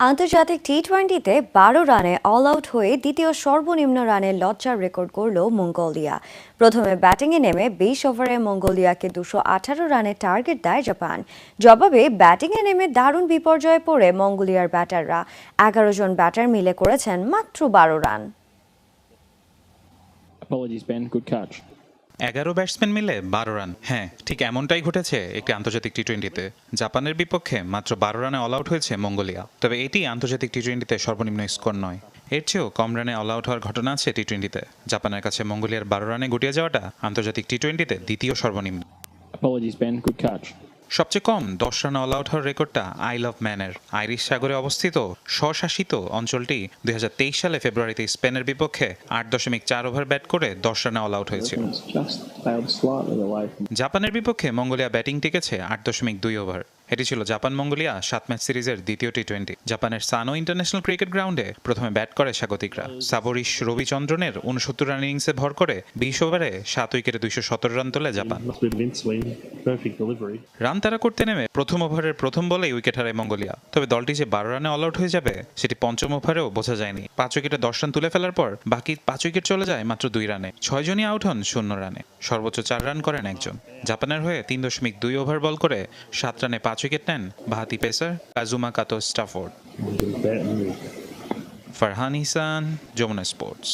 আন্তর্জাতিক টি-20তে ১২ রানে all out হয়ে দ্বিতীয় সর্বনিম্ন রানের লজ্জার রেকর্ড গড়ল মঙ্গোলিয়া। প্রথমে ব্যাটিংয়ে নেমে ২০ ওভারে মঙ্গোলিয়াকে ২১৮ রানের টার্গেট দেয় জাপান। জবাবে ব্যাটিংয়ে নেমে দারুণ বিপর্যয়ে পড়ে মঙ্গোলিয়ার ব্যাটাররা ১১ জন ব্যাটার মিলে করেছেন মাত্র ১২ run. Apologies, Ben. Good catch. ১১ batsman মিলে ১২ রান। হ্যাঁ, ঠিক এমনটাই ঘটেছে একটি আন্তর্জাতিক টি-20তে। জাপানের বিপক্ষে মাত্র ১২ রানে অল আউট হয়েছে মঙ্গোলিয়া। তবে এটি আন্তর্জাতিক টি-20তে সর্বনিম্ন স্কোর নয়। এর চেয়েও কম রানে অল আউট হওয়ার ঘটনা আছে টি-20তে। জাপানের কাছে মঙ্গোলিয়ার ১২ রানে গুটিয়ে যাওয়াটা আন্তর্জাতিক টি-20তে দ্বিতীয় সর্বনিম্ন। Apologies, Ben. Good catch. সবচেয়ে কম ১০ রানে অল আউট হওয়ার রেকর্ডটা আইল অফ ম্যানের। আইরিশ সাগরে অবস্থিত স্বশাসিত অঞ্চলটি ২০২৩ সালে ফেব্রুয়ারিতে স্পেনের বিপক্ষে ৮.৪ ওভার ব্যাট করে ১০ রানে অল আউট হয়েছিল। Just failed slightly away from. জাপানের বিপক্ষে মঙ্গোলিয়া ব্যাটিং টিকেছে ৮.২ ওভার। এটি ছিল জাপান মঙ্গোলিয়া ৭ ম্যাচ সিরিজের দ্বিতীয় টি-20। জাপানের সানো ইন্টারন্যাশনাল ক্রিকেট গ্রাউন্ডে প্রথমে ব্যাট করে স্বাগতিকরা। সাবরিশ রবিচন্দ্রনের ৬৯ রান ইনিংসে ভর করে ২০ ওভারে ৭ উইকেটে ২১৭ রান তোলে Japan. Must be Vince Wing. Perfect delivery. Run তাড়া করতে নেমে প্রথম ওভারের প্রথম বলেই উইকেট হারায় মঙ্গোলিয়া। তবে দলটি যে ১২ রানে অল আউট হয়ে যাবে সেটি পঞ্চম ওভারেও বোঝা যায়নি। ৫ উইকেটে ১০ রান তুলে ফেলার পর বাকি ৫ উইকেট চলে যায় মাত্র ২ রানে। ৬ জনই আউট হন ০ রানে। সর্বোচ্চ ৪ রান করেন একজন। জাপানের হয়ে ৩.২ ওভার বল করে ৭ রানে ৫ উইকেট নেন বাহাতি pacer Kazuma Kato Stafford. Bat and Farhan Ihsan, Jamuna sports.